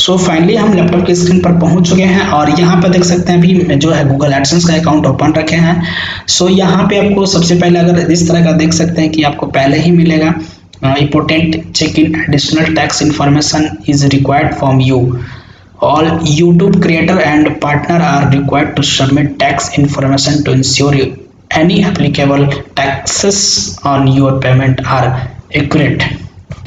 So finally हम laptop की screen पर पहुंच चुके हैं और यहाँ पर देख सकते हैं अभी जो है गूगल एडसेंस का अकाउंट ओपन रखे हैं। सो यहाँ पे आपको सबसे पहले अगर इस तरह का देख सकते हैं कि आपको पहले ही मिलेगा important check in additional tax information is required from you. All YouTube creator and partner are required to submit tax information to ensure any applicable taxes on your payment are accurate।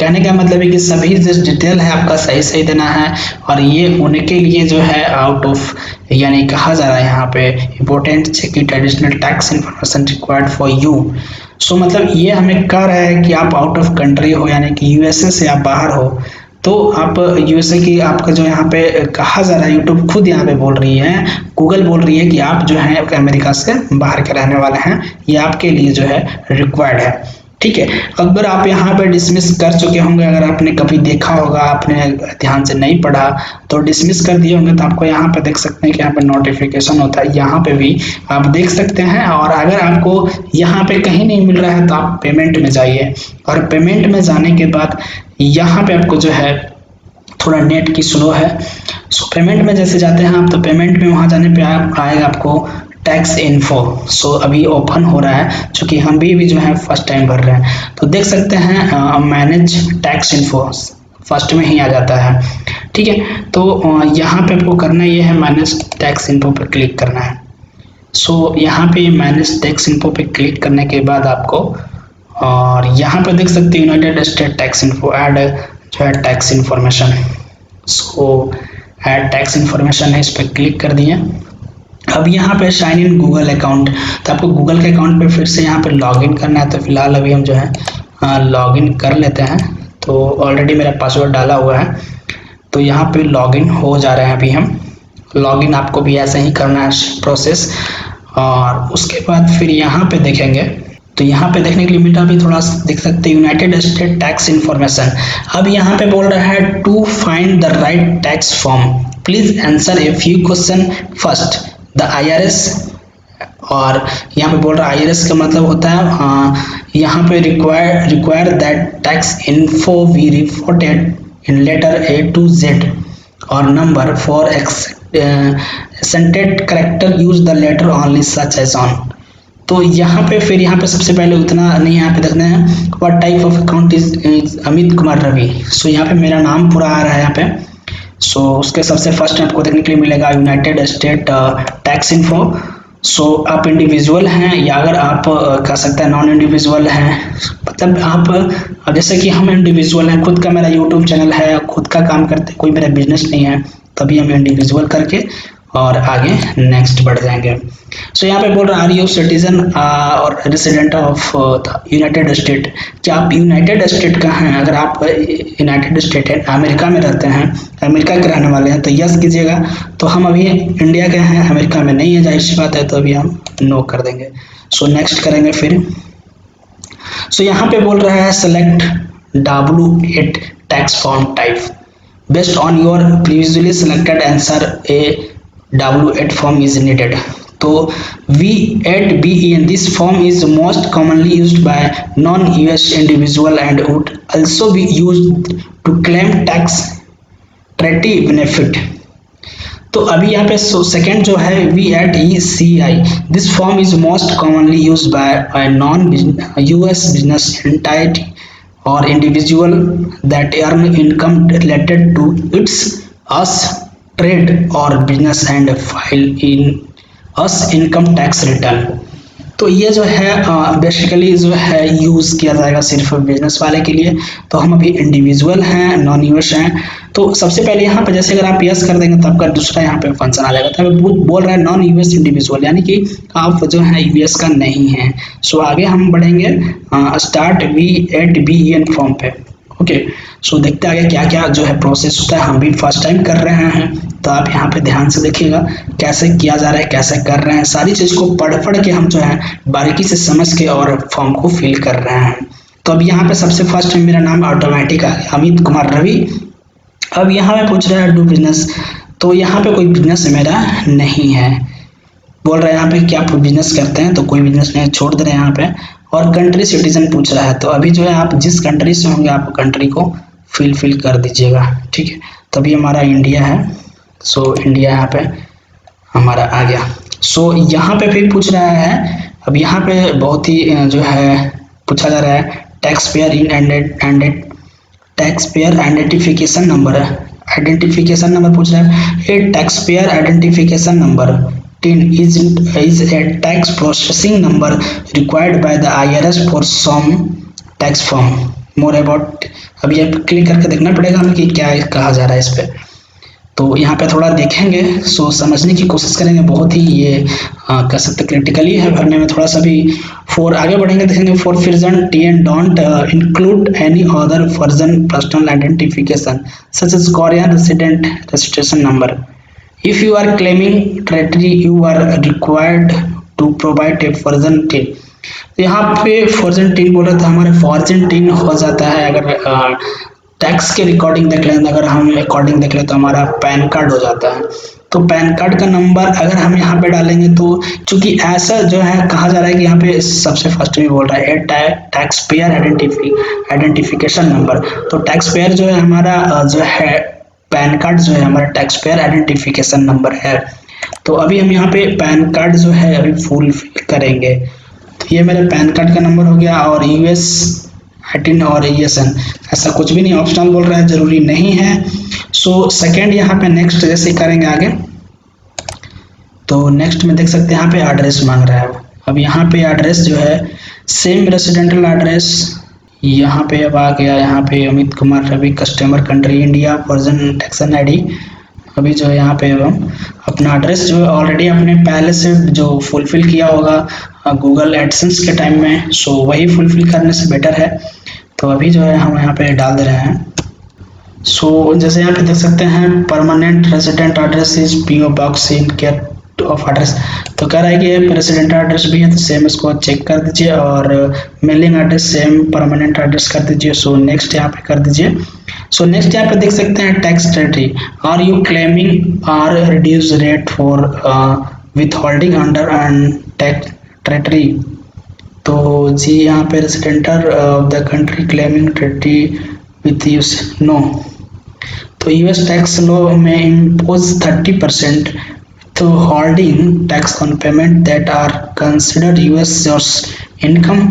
कहने का मतलब है कि सभी जो detail है आपका सही सही देना है और ये होने के लिए जो है आउट ऑफ यानी कहा जा रहा है यहाँ पे important check it additional tax information required for you. So मतलब ये हमें कह रहा है कि आप आउट ऑफ कंट्री हो यानी कि यूएसए से आप बाहर हो तो आप यूएसए की आपका जो यहाँ पे कहा जा रहा है यूट्यूब खुद यहाँ पे बोल रही है, गूगल बोल रही है कि आप जो है अमेरिका से बाहर के रहने वाले हैं, ये आपके लिए जो है रिक्वायर्ड है। ठीक है, अगर आप यहाँ पे डिसमिस कर चुके होंगे, अगर आपने कभी देखा होगा आपने ध्यान से नहीं पढ़ा तो डिसमिस कर दिए होंगे तो आपको यहाँ पे देख सकते हैं कि यहाँ पे नोटिफिकेशन होता है, यहाँ पे भी आप देख सकते हैं। और अगर आपको यहाँ पे कहीं नहीं मिल रहा है तो आप पेमेंट में जाइए और पेमेंट में जाने के बाद यहाँ पे आपको जो है थोड़ा नेट की स्लो है। सो पेमेंट में जैसे जाते हैं आप तो पेमेंट में वहाँ जाने पे आएगा आपको टैक्स इन्फो। सो अभी ओपन हो रहा है क्योंकि हम भी जो है फर्स्ट टाइम भर रहे हैं तो देख सकते हैं मैनेज टैक्स इन्फो फर्स्ट में ही आ जाता है। ठीक है, तो यहाँ पे आपको करना ये है मैनेज टैक्स इन्फो पे क्लिक करना है। सो यहाँ पे मैनेज टैक्स इन्फो पे क्लिक करने के बाद आपको और यहाँ पे देख सकते हैं United state tax info add जो है टैक्स इन्फॉर्मेशन। सो ऐड टैक्स इन्फॉर्मेशन है, इस पर क्लिक कर दिए। अब यहाँ पे साइन इन गूगल अकाउंट, तो आपको गूगल के अकाउंट पे फिर से यहाँ पे लॉगिन करना है। तो फिलहाल अभी हम जो है लॉगिन कर लेते हैं। तो ऑलरेडी मेरा पासवर्ड डाला हुआ है तो यहाँ पे लॉगिन हो जा रहे हैं। अभी हम लॉगिन आपको भी ऐसे ही करना है प्रोसेस। और उसके बाद फिर यहाँ पे देखेंगे तो यहाँ पे देखने के लिए मिटा भी थोड़ा देख सकते हैं यूनाइटेड स्टेट टैक्स इन्फॉर्मेशन। अब यहाँ पे बोल रहा है to find the right tax form please answer a few question first the IRS। और यहाँ पे बोल रहा है IRS का मतलब होता है यहाँ पे require that tax info we reported in letter A to Z और number for accented character use the letter only such as on. तो यहाँ पे फिर यहाँ पे सबसे पहले उतना नहीं यहाँ पे देखना है what type of account is Amit Kumar Ravi. So यहाँ पे मेरा नाम पूरा आ रहा है यहाँ पे। सो उसके सबसे फर्स्ट आपको देखने के लिए मिलेगा यूनाइटेड स्टेट टैक्स इन्फो। सो आप इंडिविजुअल हैं या अगर आप कह सकते हैं नॉन इंडिविजुअल हैं, मतलब आप जैसे कि हम इंडिविजुअल हैं, खुद का मेरा यूट्यूब चैनल है, खुद का काम करते, कोई मेरा बिजनेस नहीं है, तभी हम इंडिविजुअल करके और आगे नेक्स्ट बढ़ जाएंगे। सो यहाँ पे बोल रहा है आर यू सिटीजन और रेसिडेंट ऑफ यूनाइटेड स्टेट, क्या आप यूनाइटेड स्टेट का हैं? अगर आप यूनाइटेड स्टेट है अमेरिका में रहते हैं, अमेरिका के रहने वाले हैं तो यस कीजिएगा। तो हम अभी इंडिया के हैं, अमेरिका में नहीं है, जाहिर सी बात है, तो अभी हम नो कर देंगे। सो नेक्स्ट करेंगे फिर। सो यहाँ पे बोल रहा है select W8 tax form type based on your previously selected answer A W8 form is needed। तो V8BEN this form is most commonly used by non-US individual and would also be used to claim tax treaty benefit। तो अभी यहाँ पे second जो है V8ECI this form is most commonly used by a non-US business entity or individual that earn income related to its us trade और business and file in us income tax return. तो ये जो है basically जो है use किया जाएगा सिर्फ बिजनेस वाले के लिए। तो हम अभी इंडिविजुअल हैं, नॉन यूएस हैं। तो सबसे पहले यहाँ पे जैसे अगर आप यस कर देंगे तो आपका दूसरा यहाँ पे फंक्शन आ जाएगा। तो बोल रहा है नॉन यूएस इंडिविजुअल यानी कि आप जो है यूएस का नहीं है। सो आगे हम बढ़ेंगे स्टार्ट V8BEN फॉर्म पे। ओके, सो देखते आगे क्या क्या जो है प्रोसेस होता है। हम भी फर्स्ट टाइम कर रहे हैं तो आप यहाँ पे ध्यान से देखिएगा कैसे किया जा रहा है, कैसे कर रहे हैं। सारी चीज़ को पढ़ के हम जो है बारीकी से समझ के और फॉर्म को फिल कर रहे हैं। तो अब यहाँ पे सबसे फर्स्ट मेरा नाम ऑटोमेटिक है अमित कुमार रवि। अब यहाँ पे पूछ रहा है डू बिजनेस, तो यहाँ पे कोई बिजनेस मेरा नहीं है। बोल रहा है यहाँ पे क्या आप बिजनेस करते हैं, तो कोई बिजनेस नहीं, छोड़ दे रहे हैं यहाँ पे। और कंट्री सिटीजन पूछ रहा है, तो अभी जो है आप जिस कंट्री से होंगे आप कंट्री को फिल कर दीजिएगा। ठीक है, तभी हमारा इंडिया है। सो इंडिया यहाँ पे हमारा आ गया। सो यहाँ पे फिर पूछ रहा है, अब यहाँ पे बहुत ही जो है पूछा जा रहा है, tax payer in ended tax payer identification number है, आइडेंटिफिकेशन नंबर पूछ रहा है। A tax payer identification number TIN is a tax processing number required by the IRS for some tax form more about. अब ये click करके देखना पड़ेगा हमें कि क्या कहा जा रहा है इस पर। तो यहाँ पे थोड़ा देखेंगे, सो समझने की कोशिश करेंगे। बहुत ही ये कह सकते क्रिटिकली है भरने में थोड़ा सा भी। फॉर आगे बढ़ेंगे देखेंगे, for version T and don't include any other version personal identification such as Korean resident registration number. If you are claiming territory you are required to provide a version T. यहाँ पे version 3 बोल रहा था, हमारे version 3 हो जाता है अगर टैक्स के रिकॉर्डिंग देख लें, अगर हम अकॉर्डिंग देख लें तो हमारा पैन कार्ड हो जाता है। तो पैन कार्ड का नंबर अगर हम यहाँ पे डालेंगे तो चूंकि ऐसा जो है कहा जा रहा है कि यहाँ पे सबसे फर्स्ट में बोल रहा है टैक्स पेयर आइडेंटिफिकेशन नंबर। तो टैक्स पेयर जो है हमारा जो है पैन कार्ड जो है हमारा टैक्स पेयर आइडेंटिफिकेशन नंबर है। तो अभी हम यहाँ पे पैन कार्ड जो है अभी फुलफिल करेंगे। तो ये मेरे पैन कार्ड का नंबर हो गया, और US 18 और ESN ऐसा कुछ भी नहीं, ऑप्शनल बोल रहा है, जरूरी नहीं है। सो सेकेंड यहाँ पे नेक्स्ट जैसे करेंगे आगे, तो नेक्स्ट में देख सकते हैं यहाँ पे एड्रेस मांग रहा है। अब यहाँ पे एड्रेस जो है सेम रेसिडेंटल एड्रेस यहाँ पे अब आ गया। यहाँ पे Amit Kumar Ravi, customer country India, version taxon ID। अभी जो है यहाँ पे हम अपना एड्रेस जो है ऑलरेडी अपने पहले से जो फुलफिल किया होगा गूगल एडसेंस के टाइम में, सो वही फुलफिल करने से बेटर है। तो अभी जो है हम यहाँ पे डाल दे रहे हैं। सो जैसे यहाँ पे देख सकते हैं permanent resident address is PO box in care of address. तो कह रहा है कि रेजिडेंट एड्रेस भी है तो सेम इसको चेक कर दीजिए, और mailing address same permanent address कर दीजिए। सो नेक्स्ट यहाँ पे कर दीजिए। सो नेक्स्ट यहाँ पे देख सकते हैं tax territory, are you claiming are reduce rate for with holding under and tax territory. तो जी यहाँ पे resident of the country claiming territory with use no. तो US टैक्स लॉ में इम्पोज 30% तो holding tax on payment that are considered US source income.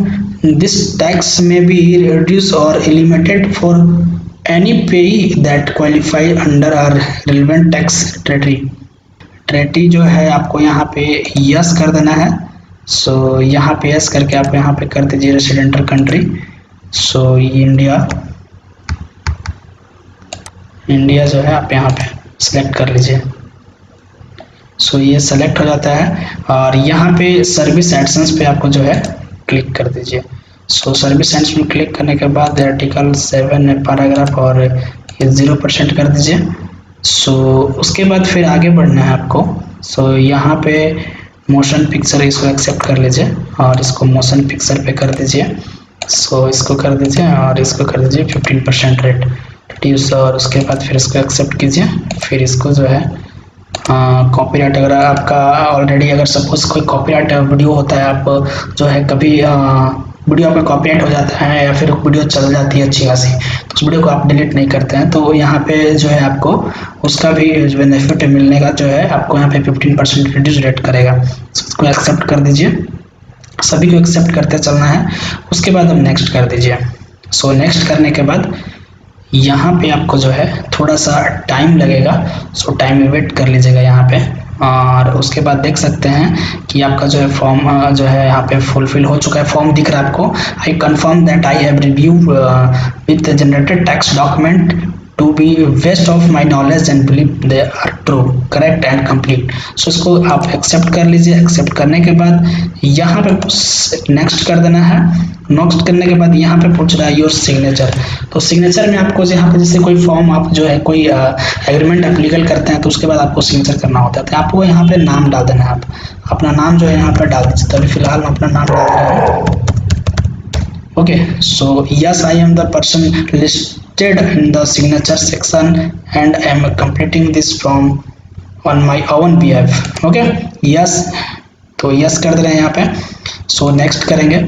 This tax may be reduced or eliminated for any payee that qualify under our relevant tax territory. territory जो है आपको यहाँ पे yes कर देना है। सो यहाँ पे यस करके आप यहाँ पे कर दीजिए रेसिडेंटल कंट्री। सो इंडिया जो है आप यहाँ पे सिलेक्ट कर लीजिए। सो ये सेलेक्ट हो जाता है, और यहाँ पे सर्विस एडसेंस पे आपको जो है क्लिक कर दीजिए। सो सर्विस एडसेंस में क्लिक करने के बाद आर्टिकल 7 पैराग्राफ और ये 0% कर दीजिए। सो उसके बाद फिर आगे बढ़ना है आपको। सो यहाँ पे मोशन पिक्चर इसको एक्सेप्ट कर लीजिए, और इसको मोशन पिक्चर पे कर दीजिए। सो इसको कर दीजिए और इसको कर दीजिए 15% रेट रिड्यूस, और उसके बाद फिर इसको एक्सेप्ट कीजिए। फिर इसको जो है कॉपीराइट अगर आपका ऑलरेडी अगर सपोज कोई कॉपीराइट वीडियो होता है, आप जो है कभी वीडियो आपका कॉपीराइट हो जाता है या फिर वीडियो चल जाती है अच्छी खासी, तो उस वीडियो को आप डिलीट नहीं करते हैं, तो यहाँ पे जो है आपको उसका भी बेनिफिट मिलने का जो है आपको यहाँ पे 15% रिड्यूस रेट करेगा। उसको एक्सेप्ट कर दीजिए, सभी को एक्सेप्ट करते चलना है। उसके बाद हम नेक्स्ट कर दीजिए। सो नेक्स्ट करने के बाद यहाँ पे आपको जो है थोड़ा सा टाइम लगेगा, सो टाइम में वेट कर लीजिएगा यहाँ पे। और उसके बाद देख सकते हैं कि आपका जो है फॉर्म जो है यहाँ पे फुलफिल हो चुका है। फॉर्म दिख रहा है आपको, I confirm that I have review with generated tax document to be best of my knowledge and believe they are true correct and complete. So इसको आप एक्सेप्ट कर लीजिए। एक्सेप्ट करने के बाद यहाँ पे नेक्स्ट कर देना है। नेक्स्ट करने के बाद यहाँ पे पूछ रहा है योर सिग्नेचर। तो सिग्नेचर में आपको यहाँ पे जैसे कोई फॉर्म आप जो है कोई एग्रीमेंट एप्लीकल करते हैं तो उसके बाद आपको सिग्नेचर करना होता है, तो आपको यहाँ पे नाम डाल देना है। आप अपना नाम जो है यहाँ पे डाल दीजिए। तो अभी फिलहाल मैं अपना नाम डाल रहा हूँ। Okay, so yes I am the person listed in the signature section and I am completing this form on my own behalf. Okay, yes, तो यस कर दे रहे हैं यहाँ पे। सो नेक्स्ट करेंगे।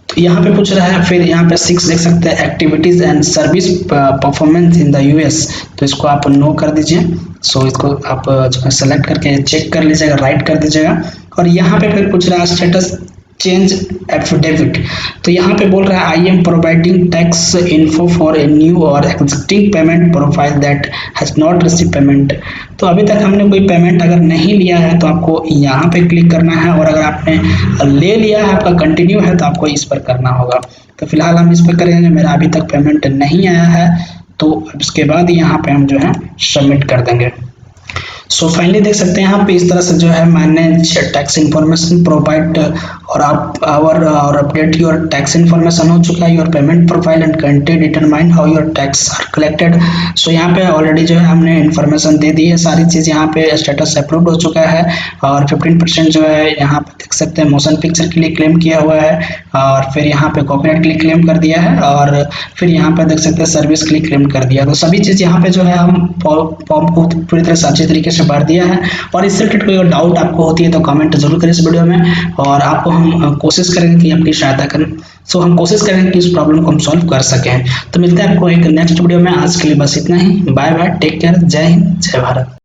तो यहाँ पे पूछ रहा है, फिर यहाँ पे 6 देख सकते हैं activities and service performance in the US, तो इसको आप नो कर दीजिए। सो इसको आप जो है सेलेक्ट करके चेक कर लीजिएगा, राइट कर दीजिएगा। और यहाँ पे फिर पूछ रहा है स्टेटस चेंज एफिडेविट, तो यहाँ पे बोल रहा है I am providing tax info for a new or existing payment profile that has not receive payment. तो अभी तक हमने कोई पेमेंट अगर नहीं लिया है तो आपको यहाँ पे क्लिक करना है, और अगर आपने ले लिया है, आपका कंटिन्यू है, तो आपको इस पर करना होगा। तो फिलहाल हम इस पर करेंगे, मेरा अभी तक पेमेंट नहीं आया है, तो इसके बाद यहाँ पे हम जो है सबमिट कर देंगे। सो फाइनली देख सकते हैं यहाँ पे इस तरह से जो है मैनेज टैक्स इन्फॉर्मेशन प्रोवाइड और आप और अपडेट योर टैक्स इन्फॉर्मेशन हो चुका है, your payment profile and country determine how your tax are collected. So यहाँ पे ऑलरेडी जो है हमने इन्फॉर्मेशन दे दी है, सारी चीज़ यहाँ पे स्टेटस अप्रूव्ड हो चुका है, और 15% जो है यहाँ पे देख सकते हैं मोशन पिक्चर के लिए क्लेम किया हुआ है, और फिर यहाँ पे कॉपीराइट के लिए क्लेम कर दिया है, और फिर यहाँ पे देख सकते हैं सर्विस के लिए क्लेम कर दिया। तो सभी चीज़ यहाँ पे जो है हम फॉर्म को पूरी तरह से अच्छी तरीके से भर दिया है। और इससे रिलेटेड कोई डाउट आपको होती है तो कमेंट जरूर करें इस वीडियो में, और आपको हम कोशिश करेंगे कि आपकी सहायता करें। सो हम कोशिश करेंगे कि इस प्रॉब्लम को हम सॉल्व कर सकें। तो मिलते हैं आपको एक नेक्स्ट वीडियो में, आज के लिए बस इतना ही। बाय बाय, टेक केयर, जय हिंद, जय भारत।